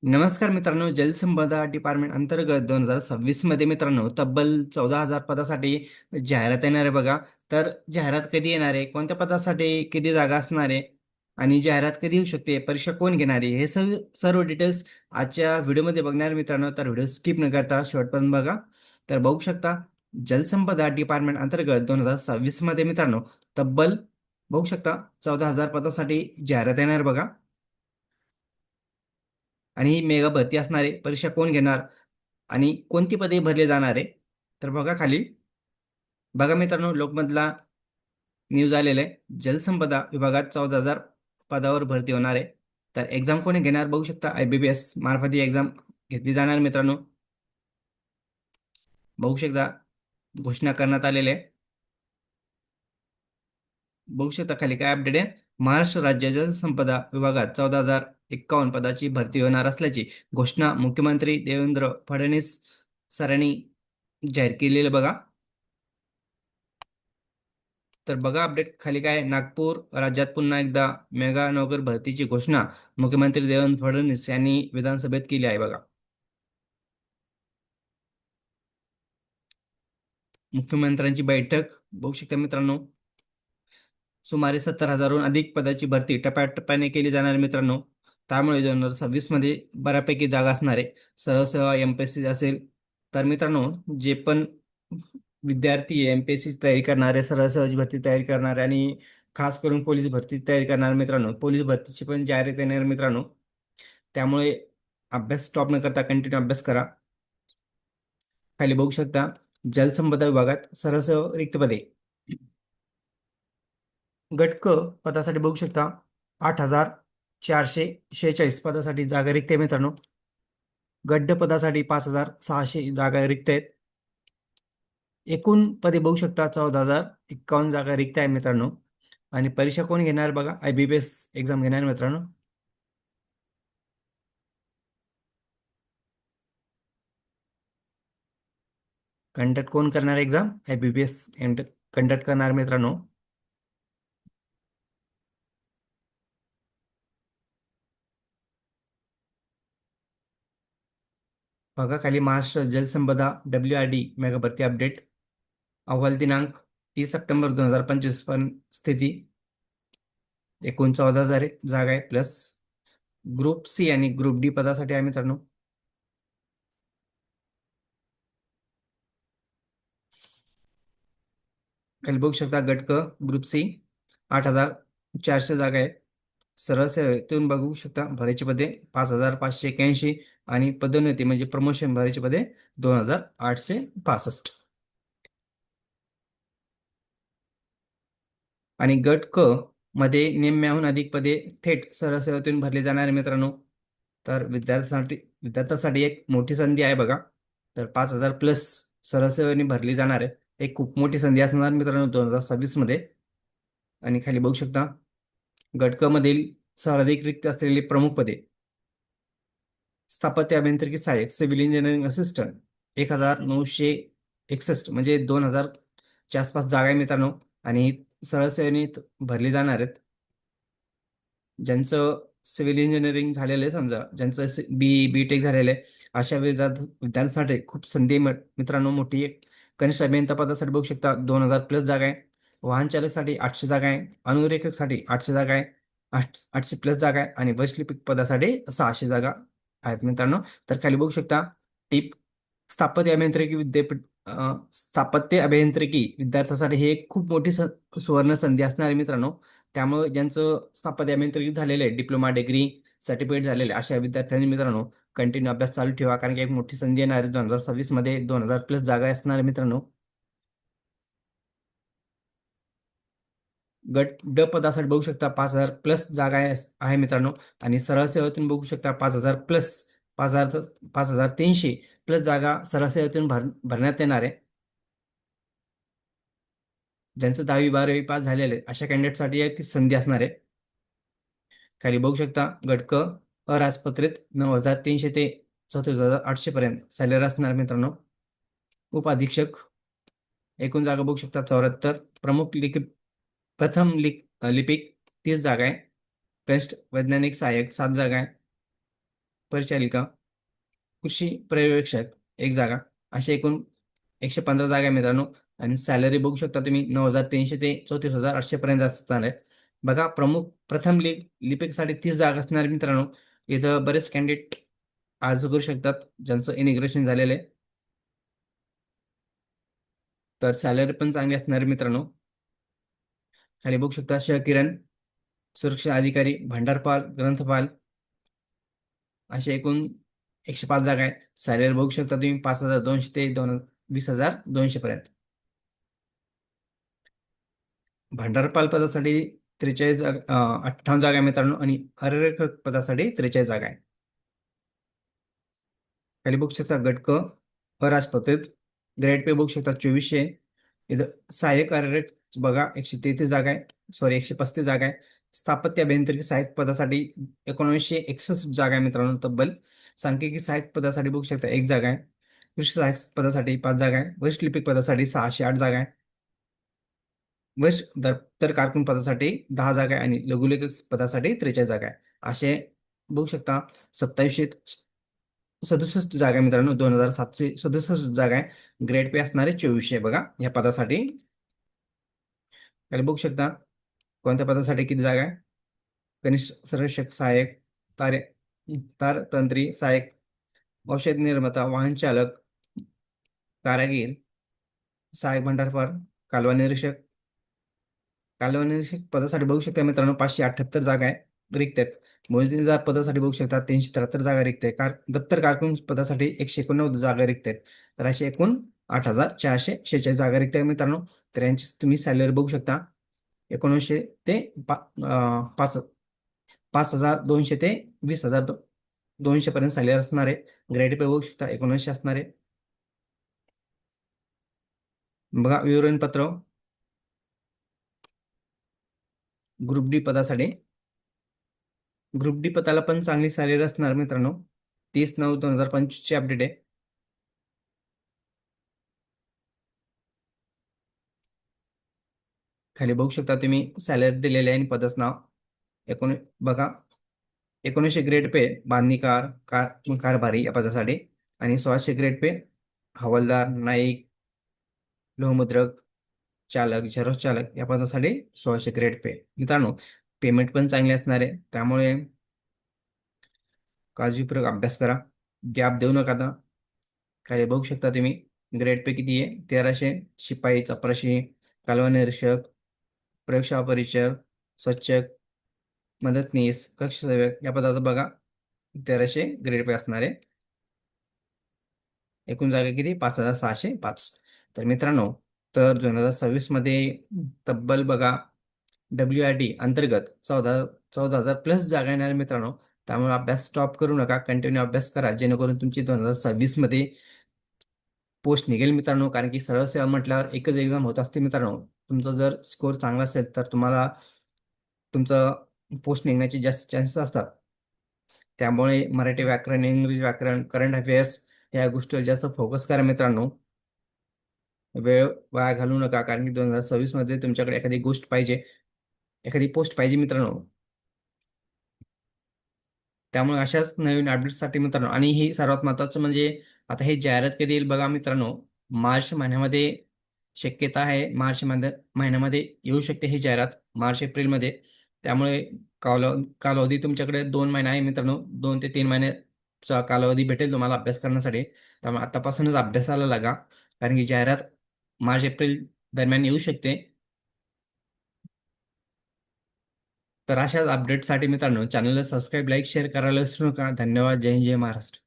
नमस्कार मित्रांनो, जलसंपदा डिपार्टमेंट अंतर्गत 2026 मध्ये मित्रांनो तब्बल 14,000 पदासाठी जाहिरात येणार आहे बघा. तर जाहिरात कधी येणार आहे, कोणत्या पदासाठी किती जागा असणार आहे आणि जाहिरात कधी येऊ शकते, परीक्षा कोण घेणार आहे, हे सर्व डिटेल्स आजच्या व्हिडिओमध्ये बघणार आहे मित्रांनो. तर व्हिडिओ स्किप न करता शेवटपर्यंत बघा. तर बघू शकता, जलसंपदा डिपार्टमेंट अंतर्गत 2026 मध्ये मित्रांनो तब्बल बघू शकता 14,000 पदासाठी जाहिरात येणार बघा. आणि ही मेगा भरती असणार आहे. परीक्षा कोण घेणार आणि कोणती पदे भरली जाणार आहे, तर बघा खाली. बघा मित्रांनो, लोकमतला न्यूज आलेलं आहे. जलसंपदा विभागात 14,000 पदावर भरती होणार आहे. तर एक्झाम कोणी घेणार बघू शकता. IBPS मार्फत ही एक्झाम घेतली जाणार मित्रांनो. बघू शकता, घोषणा करण्यात आलेली आहे. बघू शकता खाली काय अपडेट आहे. महाराष्ट्र राज्य जलसंपदा विभागात 14,051 पदाची भरती होणार असल्याची घोषणा मुख्यमंत्री देवेंद्र फडणवीस सरांनी जाहीर केलेलं बघा. तर बघा अपडेट खाली काय, नागपूर राज्यात पुन्हा एकदा मेगा नोकर भरतीची घोषणा मुख्यमंत्री देवेंद्र फडणवीस यांनी विधानसभेत केली आहे बघा. मुख्यमंत्र्यांची बैठक बघू शकता मित्रांनो. सुमारे 70,000हून अधिक पदाची भरती टप्प्याटप्प्याने केली जाणार आहे मित्रांनो. त्यामुळे 2026 मध्ये बऱ्यापैकी जागा असणार आहे. सरळ सेवा MPSC असेल तर मित्रांनो, जे पण विद्यार्थी MPSC तयारी करणारे, सरळ सेवाची भरती तयारी करणारे आणि खास करून पोलीस भरती तयारी करणारे मित्रांनो, पोलीस भरतीची पण जाहिरात येणार मित्रांनो. त्यामुळे अभ्यास स्टॉप न करता कंटिन्यू अभ्यास करा. खाली बघू शकता, जलसंपदा विभागात सरळ सेवा रिक्त पदे. गट क पदासाठी बघू शकता 8,446 पदासाठी जागा रिक्त आहे मित्रांनो. गट ड पदासाठी 5,600 जागा रिक्त आहेत. एकूण पदे बघू शकता 14,051 जागा रिक्त आहे मित्रांनो. आणि परीक्षा कोण घेणार बघा, IBPS एक्झाम घेणार मित्रांनो. कंडक्ट कोण करणार एक्झाम, IBPS कंडक्ट करणार मित्रांनो. बघा खाली, महाराष्ट्र जलसंपदा WRD मेगा भरती अपडेट. अहवाल दिनांक 30 सप्टेंबर 2025 पण स्थिती. एकूण 14,000 जागा आहे प्लस. ग्रुप सी आणि ग्रुप डी पदासाठी आहे मित्रांनो. खाली बघू शकता, गट क ग्रुप सी 8,400 जागा आहेत. सरळ सेवेतून बघू शकता भरायची पदे 5,581 आणि पदोन्नती म्हणजे प्रमोशन भरायची पदे 2,865. आणि गट क मध्ये निम्म्याहून अधिक पदे थेट सरळ सेवेतून भरली जाणार आहे मित्रांनो. तर विद्यार्थ्यासाठी एक मोठी संधी आहे बघा. तर 5,000 प्लस सरळ सेवेने भरली जाणार आहे. एक खूप मोठी संधी असणार मित्रांनो 2026 मध्ये. आणि खाली बघू शकता, गट क मधील सर्वाधिक रिक्त असलेली प्रमुख पदे. स्थापत्य अभियांत्रिकी सहाय्यक, सिव्हिल इंजिनिअरिंग असिस्टंट 1,961 म्हणजे 2,000च्या आसपास जागा आहे मित्रांनो. आणि सरळ सेवेने भरली जाणार आहेत. ज्यांचं सिव्हिल इंजिनिअरिंग झालेलं आहे, समजा ज्यांचं BTech झालेलं आहे, अशा विद्यार्थ्यांसाठी खूप संधी मित्रांनो मोठी एक. कनिष्ठ अभियंता पदासाठी बघू शकता 2,000 प्लस जागा आहे. वाहन चालकसाठी 800 जागा आहे. अनुरेखकसाठी 800 जागा आहे. 800 प्लस जागा आहे. आणि वैकल्पिक पदासाठी 600 जागा आहेत मित्रांनो. तर खाली बघू शकता टिप. स्थापत्य अभियांत्रिकी स्थापत्य अभियांत्रिकी विद्यार्थ्यासाठी हे एक खूप मोठी सुवर्ण संधी असणार आहे मित्रांनो. त्यामुळे ज्यांचं स्थापत्य अभियांत्रिकी झालेलं आहे, डिप्लोमा डिग्री सर्टिफिकेट झालेले अशा विद्यार्थ्यांनी मित्रांनो कंटिन्यू अभ्यास चालू ठेवा, कारण की एक मोठी संधी येणार आहे. 2026 मध्ये 2,000 प्लस जागा असणार आहे मित्रांनो. गट ड पदासाठी बघू शकता 5,000 प्लस जागा आहे मित्रांनो. आणि सरळ सेवेतून बघू शकता 5,000 प्लस 5,300 प्लस जागा सरळ सेवेतून भरण्यात येणार आहे. ज्यांचं 10वी 12वी पास झालेले आहे, अशा कॅन्डिडेटसाठी एक संधी असणार आहे. खाली बघू शकता, गट क अराजपत्रित 9,300 ते 34,800 पर्यंत सॅलरी असणार मित्रांनो. उपाधीक्षक एकूण जागा बघू शकता 74. प्रमुख प्रथम लिपिक 30 जागा आहे. कनिष्ठ वैज्ञानिक सहाय्यक 7 जागा आहे. परिचालिका, कृषी पर्यवेक्षक एक जागा, अशा एकूण 115 जागा आहे मित्रांनो. आणि सॅलरी बघू शकता तुम्ही 9,300 ते 34,800 पर्यंत असणार आहे. बघा, प्रथम लिपिकसाठी 30 जागा असणार आहे मित्रांनो. इथं बरेच कॅन्डिडेट अर्ज करू शकतात ज्यांचं इनिग्रेशन झालेलं आहे. तर सॅलरी पण चांगली असणार आहे मित्रांनो. खाली बघू शकता सहकिरण, सुरक्षा अधिकारी, भांडारपाल, ग्रंथपाल, असे एकूण 105 जागा आहेत. सॅलरी बघू शकता तुम्ही 5,200 ते 20,200 पर्यंत. भांडारपाल पदासाठी 43 जागा, 58 जागा आहे मित्रांनो. आणि अररेखक पदासाठी 43 जागा आहे. खाली बघू शकता गट क, अराजपत्रित, ग्रेड पे बघू शकता 2400. इथं सहाय्यक कार्यरत बघा 133 जागा आहे, सॉरी 135 जागा आहे. स्थापत्य अभियांत्रिकी सहाय्यक पदासाठी 1961 जागा आहे मित्रांनो तब्बल. सांख्यिकी सहाय्यक पदासाठी बघू शकता 1 जागा आहे. कृषी सहाय्यक पदासाठी 5 जागा आहे. वरिष्ठ लिपिक पदासाठी 608 जागा आहे. वरिष्ठ दप्तर कारकून पदासाठी 10 जागा आहे. आणि लघुलेखक पदासाठी 43 जागा आहे. असे बघू शकता 2767 जागा आहे मित्रांनो. 2,767 जागा आहे. ग्रेड पे असणारे 2400 बघा या पदासाठी. खाली बघू शकता कोणत्या पदासाठी किती जागा आहे. कनिष्ठ सर्वेक्षक सहाय्यक, तारे तारतंत्री सहाय्यक, औषध निर्माता, वाहन चालक, कारागीर, सहाय्यक भांडारपार, कालवा निरीक्षक. कालवा निरीक्षक पदासाठी बघू शकता मित्रांनो 578 जागा आहे रिक्त आहेत. मोजणीदार पदासाठी बघू शकता 373 जागा रिक्त आहे. दप्तर कारकून पदासाठी 189 जागा रिक्त आहेत. तर असे एकूण 8,446 जागा रिक्त आहे मित्रांनो. तर यांची तुम्ही सॅलरी बघू शकता 1900 ते 5,200 ते 20,200 पर्यंत सॅलरी असणार आहे. ग्रेड पे बघू शकता 1900 असणार आहे. बघा विवरणपत्र ग्रुप डी पदासाठी. ग्रुप डी पदाला पण चांगली सॅलरी असणार मित्रांनो. 30/9/2025 ची अपडेट आहे. खाली बघू शकता तुम्ही सॅलरी दिलेले आहे आणि पदाचं नाव. एकोण बघा 1900 ग्रेड पे बांधणीकार, कारभारी या पदासाठी. आणि 1600 ग्रेड पे हवालदार, नाईक, लोहमुद्रक, चालक, झेरॉक्स चालक या पदासाठी 1600 ग्रेड पे. मित्रांनो, पेमेंट पण चांगली असणार आहे. त्यामुळे काळजीपूर्वक अभ्यास करा, गॅप देऊ नका. आता खाली बघू शकता तुम्ही ग्रेड पे किती आहे. 1300 शिपाई, चपराशी, कालवा निरीक्षक, प्रयोगशाळा परिचर, स्वच्छक, मदतनीस, कक्ष सेवक या पदाचं बघा 1300 ग्रेड पे असणार आहे. एकूण जागा किती 5,605. तर मित्रांनो, तर 2026 मध्ये तब्बल बघा WRD अंतर्गत 14,000 प्लस जागा येणार आहे मित्रांनो. त्यामुळे अभ्यास स्टॉप करू नका, कंटिन्यू अभ्यास करा, जेणेकरून तुमची 2026 मध्ये पोस्ट निघेल मित्रांनो. कारण की सरळ सेवा म्हटल्यावर एकच एक्झाम होत असते मित्रांनो. तुमचा जर स्कोर चांगला असेल तर तुम्हाला तुमचं पोस्ट निघण्याचे जास्त चान्सेस असतात. त्यामुळे मराठी व्याकरण, इंग्रजी व्याकरण, करंट अफेअर्स या गोष्टीवर जास्त फोकस करा मित्रांनो. वेळ वाया घालवू नका, कारण की 2026 मध्ये तुमच्याकडे एखादी गोष्ट पाहिजे, एखादी पोस्ट पाहिजे मित्रांनो. त्यामुळे अशाच नवीन अपडेट्ससाठी मित्रांनो, आणि ही सर्वात महत्त्वाचं म्हणजे आता हे जाहिरात कधी येईल बघा मित्रांनो. मार्च महिन्यामध्ये शक्यता आहे. महिन्यामध्ये येऊ शकते ही जाहिरात, मार्च एप्रिलमध्ये. त्यामुळे कालावधी तुमच्याकडे 2 महिने आहे मित्रांनो. 2 ते 3 महिन्याचा कालावधी भेटेल तुम्हाला अभ्यास करण्यासाठी. त्यामुळे आतापासूनच अभ्यासाला लागा, कारण की जाहिरात मार्च एप्रिल दरम्यान येऊ शकते. तर अशाच अपडेटसाठी मित्रांनो चॅनलला सबस्क्राईब, लाईक, शेअर करायला विसरू नका. धन्यवाद. जय हिंद, जय महाराष्ट्र.